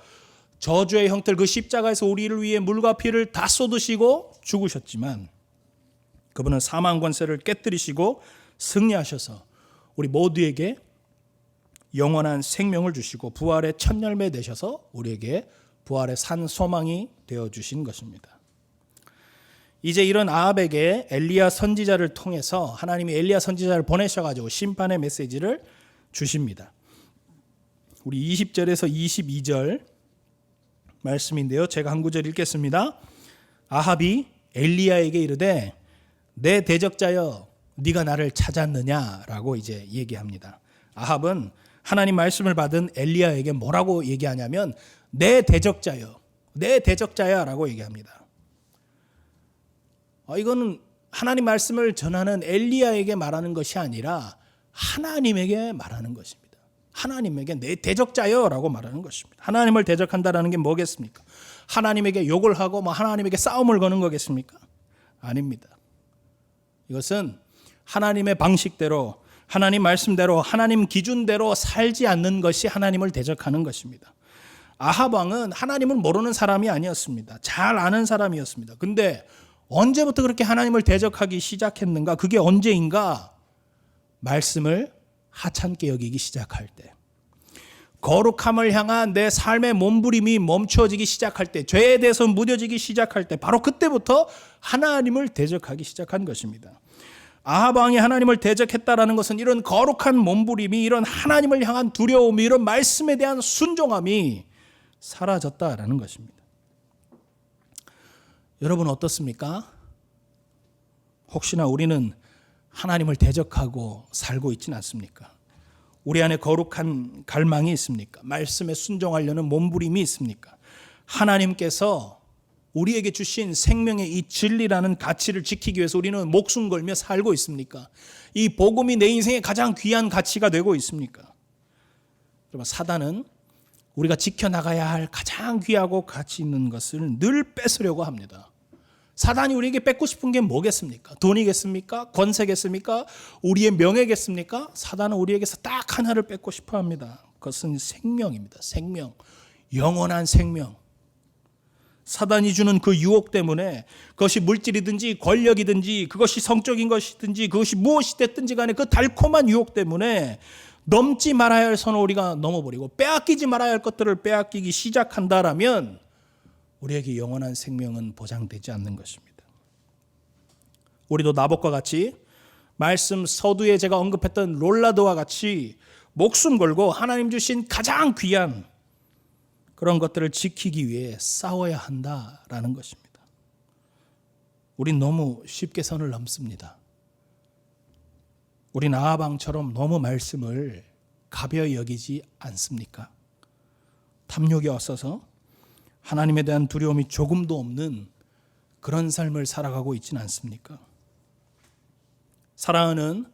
저주의 형틀, 그 십자가에서 우리를 위해 물과 피를 다 쏟으시고 죽으셨지만, 그분은 사망 권세를 깨뜨리시고 승리하셔서 우리 모두에게 영원한 생명을 주시고 부활의 첫 열매 되셔서 우리에게 부활의 산 소망이 되어주신 것입니다. 이제 이런 아합에게 엘리야 선지자를 통해서 하나님이 엘리야 선지자를 보내셔가지고 심판의 메시지를 주십니다. 우리 20절에서 22절 말씀인데요, 제가 한 구절 읽겠습니다. 아합이 엘리야에게 이르되 내 대적자여 네가 나를 찾았느냐라고 이제 얘기합니다. 아합은 하나님 말씀을 받은 엘리야에게 뭐라고 얘기하냐면 내 대적자여, 내 대적자야라고 얘기합니다. 이거는 하나님 말씀을 전하는 엘리야에게 말하는 것이 아니라 하나님에게 말하는 것입니다. 하나님에게 내 대적자여라고 말하는 것입니다. 하나님을 대적한다라는 게 뭐겠습니까? 하나님에게 욕을 하고 하나님에게 싸움을 거는 거겠습니까? 아닙니다. 이것은 하나님의 방식대로, 하나님 말씀대로, 하나님 기준대로 살지 않는 것이 하나님을 대적하는 것입니다. 아합 왕은 하나님을 모르는 사람이 아니었습니다. 잘 아는 사람이었습니다. 근데 언제부터 그렇게 하나님을 대적하기 시작했는가? 그게 언제인가? 말씀을 하찮게 여기기 시작할 때, 거룩함을 향한 내 삶의 몸부림이 멈춰지기 시작할 때, 죄에 대해서 무뎌지기 시작할 때, 바로 그때부터 하나님을 대적하기 시작한 것입니다. 아합 왕이 하나님을 대적했다라는 것은 이런 거룩한 몸부림이, 이런 하나님을 향한 두려움이, 이런 말씀에 대한 순종함이 사라졌다라는 것입니다. 여러분 어떻습니까? 혹시나 우리는 하나님을 대적하고 살고 있지는 않습니까? 우리 안에 거룩한 갈망이 있습니까? 말씀에 순종하려는 몸부림이 있습니까? 하나님께서 우리에게 주신 생명의 이 진리라는 가치를 지키기 위해서 우리는 목숨 걸며 살고 있습니까? 이 복음이 내 인생의 가장 귀한 가치가 되고 있습니까? 여러분, 사단은 우리가 지켜나가야 할 가장 귀하고 가치 있는 것을 늘 뺏으려고 합니다. 사단이 우리에게 뺏고 싶은 게 뭐겠습니까? 돈이겠습니까? 권세겠습니까? 우리의 명예겠습니까? 사단은 우리에게서 딱 하나를 뺏고 싶어 합니다. 그것은 생명입니다. 생명, 영원한 생명. 사단이 주는 그 유혹 때문에 그것이 물질이든지 권력이든지 그것이 성적인 것이든지 그것이 무엇이 됐든지 간에 그 달콤한 유혹 때문에 넘지 말아야 할 선을 우리가 넘어버리고 빼앗기지 말아야 할 것들을 빼앗기기 시작한다라면 우리에게 영원한 생명은 보장되지 않는 것입니다. 우리도 나봇과 같이 말씀 서두에 제가 언급했던 롤라도와 같이 목숨 걸고 하나님 주신 가장 귀한 그런 것들을 지키기 위해 싸워야 한다라는 것입니다. 우린 너무 쉽게 선을 넘습니다. 우린 아합 왕처럼 너무 말씀을 가벼이 여기지 않습니까? 탐욕이 없어서 하나님에 대한 두려움이 조금도 없는 그런 삶을 살아가고 있지는 않습니까? 사랑하는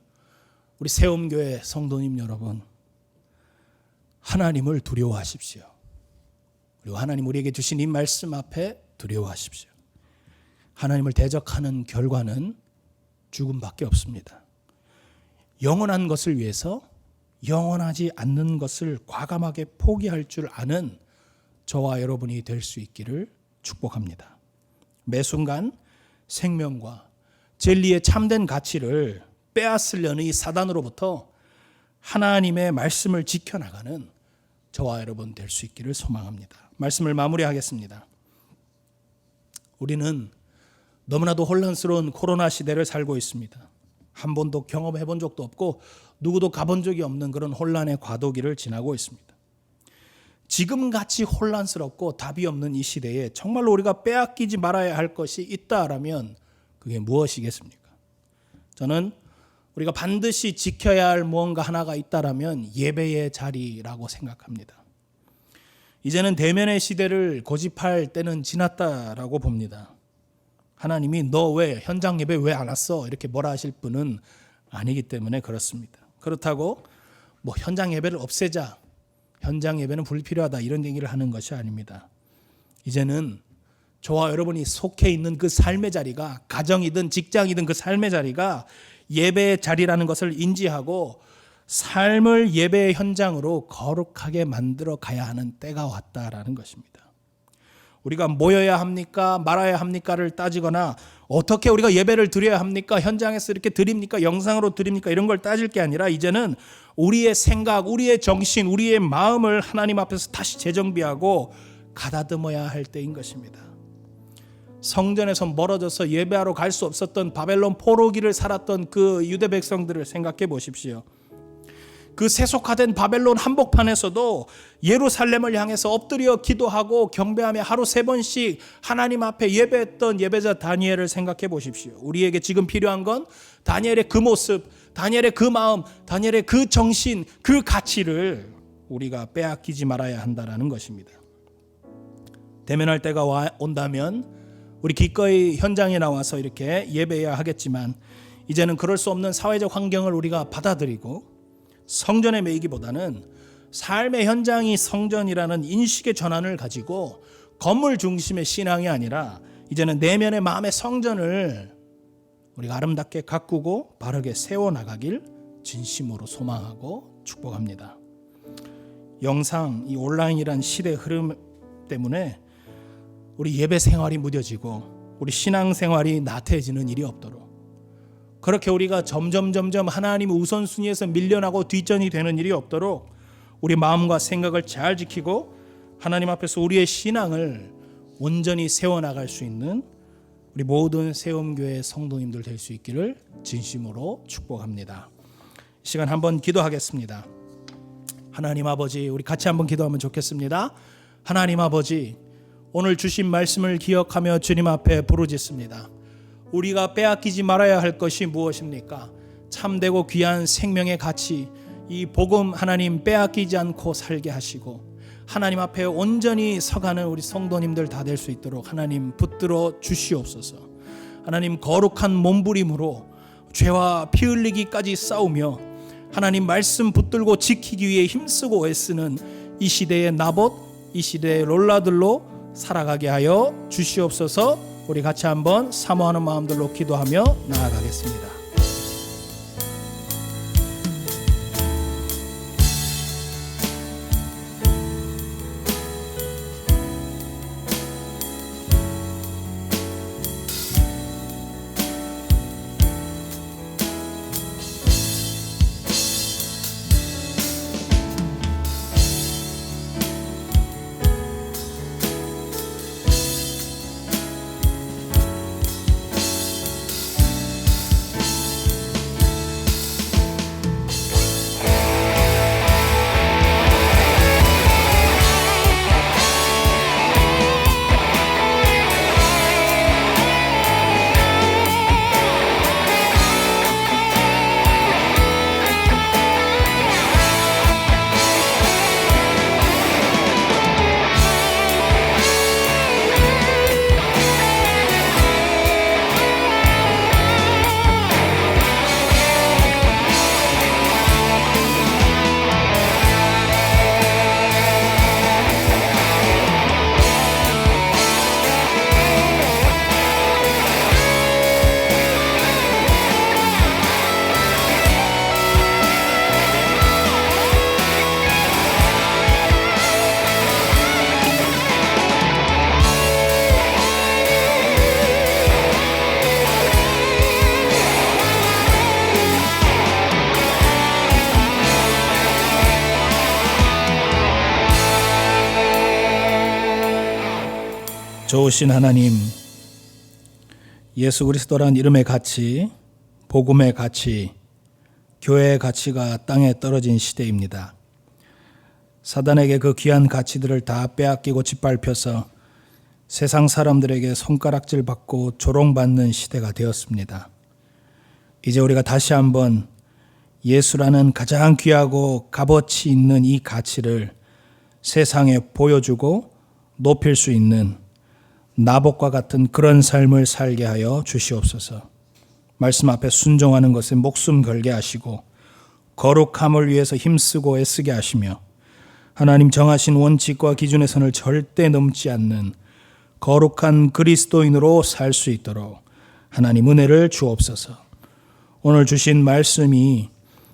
우리 세움교회 성도님 여러분, 하나님을 두려워하십시오. 그리고 하나님 우리에게 주신 이 말씀 앞에 두려워하십시오. 하나님을 대적하는 결과는 죽음밖에 없습니다. 영원한 것을 위해서 영원하지 않는 것을 과감하게 포기할 줄 아는 저와 여러분이 될 수 있기를 축복합니다. 매 순간 생명과 진리의 참된 가치를 빼앗으려는 이 사단으로부터 하나님의 말씀을 지켜나가는 저와 여러분 될 수 있기를 소망합니다. 말씀을 마무리하겠습니다. 우리는 너무나도 혼란스러운 코로나 시대를 살고 있습니다. 한 번도 경험해 본 적도 없고 누구도 가본 적이 없는 그런 혼란의 과도기를 지나고 있습니다. 지금같이 혼란스럽고 답이 없는 이 시대에 정말로 우리가 빼앗기지 말아야 할 것이 있다라면 그게 무엇이겠습니까? 저는 우리가 반드시 지켜야 할 무언가 하나가 있다라면 예배의 자리라고 생각합니다. 이제는 대면의 시대를 고집할 때는 지났다라고 봅니다. 하나님이 너 왜 현장 예배 왜 안 왔어? 이렇게 뭐라 하실 분은 아니기 때문에 그렇습니다. 그렇다고 뭐 현장 예배를 없애자, 현장 예배는 불필요하다 이런 얘기를 하는 것이 아닙니다. 이제는 저와 여러분이 속해 있는 그 삶의 자리가 가정이든 직장이든 그 삶의 자리가 예배의 자리라는 것을 인지하고 삶을 예배의 현장으로 거룩하게 만들어 가야 하는 때가 왔다라는 것입니다. 우리가 모여야 합니까? 말아야 합니까?를 따지거나 어떻게 우리가 예배를 드려야 합니까? 현장에서 이렇게 드립니까? 영상으로 드립니까? 이런 걸 따질 게 아니라 이제는 우리의 생각, 우리의 정신, 우리의 마음을 하나님 앞에서 다시 재정비하고 가다듬어야 할 때인 것입니다. 성전에서 멀어져서 예배하러 갈 수 없었던 바벨론 포로기를 살았던 그 유대 백성들을 생각해 보십시오. 그 세속화된 바벨론 한복판에서도 예루살렘을 향해서 엎드려 기도하고 경배하며 하루 3번씩 하나님 앞에 예배했던 예배자 다니엘을 생각해 보십시오. 우리에게 지금 필요한 건 다니엘의 그 모습, 다니엘의 그 마음, 다니엘의 그 정신, 그 가치를 우리가 빼앗기지 말아야 한다는 것입니다. 대면할 때가 온다면 우리 기꺼이 현장에 나와서 이렇게 예배해야 하겠지만 이제는 그럴 수 없는 사회적 환경을 우리가 받아들이고 성전에 매이기보다는 삶의 현장이 성전이라는 인식의 전환을 가지고 건물 중심의 신앙이 아니라 이제는 내면의 마음의 성전을 우리가 아름답게 가꾸고 바르게 세워나가길 진심으로 소망하고 축복합니다. 영상, 이 온라인이란 시대 흐름 때문에 우리 예배 생활이 무뎌지고 우리 신앙 생활이 나태해지는 일이 없도록 그렇게 우리가 점점 하나님 우선순위에서 밀려나고 뒷전이 되는 일이 없도록 우리 마음과 생각을 잘 지키고 하나님 앞에서 우리의 신앙을 온전히 세워나갈 수 있는 우리 모든 세움교회 성도님들 될 수 있기를 진심으로 축복합니다. 이 시간 한번 기도하겠습니다. 하나님 아버지, 우리 같이 한번 기도하면 좋겠습니다. 하나님 아버지, 오늘 주신 말씀을 기억하며 주님 앞에 부르짖습니다. 우리가 빼앗기지 말아야 할 것이 무엇입니까? 참되고 귀한 생명의 가치, 이 복음 하나님 빼앗기지 않고 살게 하시고 하나님 앞에 온전히 서가는 우리 성도님들 다 될 수 있도록 하나님 붙들어 주시옵소서. 하나님 거룩한 몸부림으로 죄와 피 흘리기까지 싸우며 하나님 말씀 붙들고 지키기 위해 힘쓰고 애쓰는 이 시대의 나봇, 이 시대의 롤라들로 살아가게 하여 주시옵소서. 우리 같이 한번 사모하는 마음들로 기도하며 나아가겠습니다. 좋으신 하나님, 예수 그리스도란 이름의 가치, 복음의 가치, 교회의 가치가 땅에 떨어진 시대입니다. 사단에게 그 귀한 가치들을 다 빼앗기고 짓밟혀서 세상 사람들에게 손가락질 받고 조롱받는 시대가 되었습니다. 이제 우리가 다시 한번 예수라는 가장 귀하고 값어치 있는 이 가치를 세상에 보여주고 높일 수 있는 나봇과 같은 그런 삶을 살게 하여 주시옵소서. 말씀 앞에 순종하는 것에 목숨 걸게 하시고 거룩함을 위해서 힘쓰고 애쓰게 하시며 하나님 정하신 원칙과 기준의 선을 절대 넘지 않는 거룩한 그리스도인으로 살 수 있도록 하나님 은혜를 주옵소서. 오늘 주신 말씀이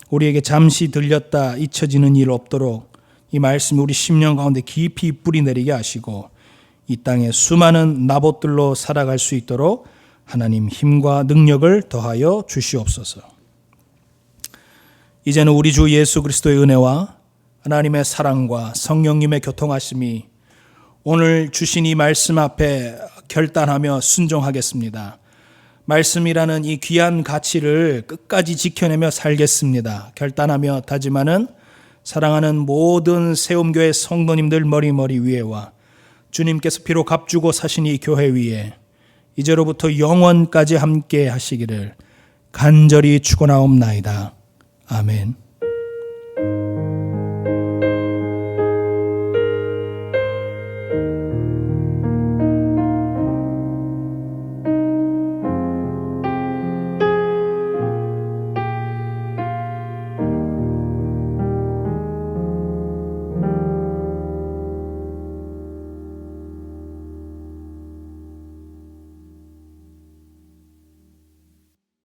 우리에게 잠시 들렸다 잊혀지는 일 없도록 이 말씀이 우리 심령 가운데 깊이 뿌리 내리게 하시고 이 땅에 수많은 나봇들로 살아갈 수 있도록 하나님 힘과 능력을 더하여 주시옵소서. 이제는 우리 주 예수 그리스도의 은혜와 하나님의 사랑과 성령님의 교통하심이 오늘 주신 이 말씀 앞에 결단하며 순종하겠습니다. 말씀이라는 이 귀한 가치를 끝까지 지켜내며 살겠습니다. 결단하며 다짐하는 사랑하는 모든 세움교회 성도님들 머리 위에와 주님께서 피로 값주고 사신 이 교회 위에 이제로부터 영원까지 함께 하시기를 간절히 축원하옵나이다. 아멘.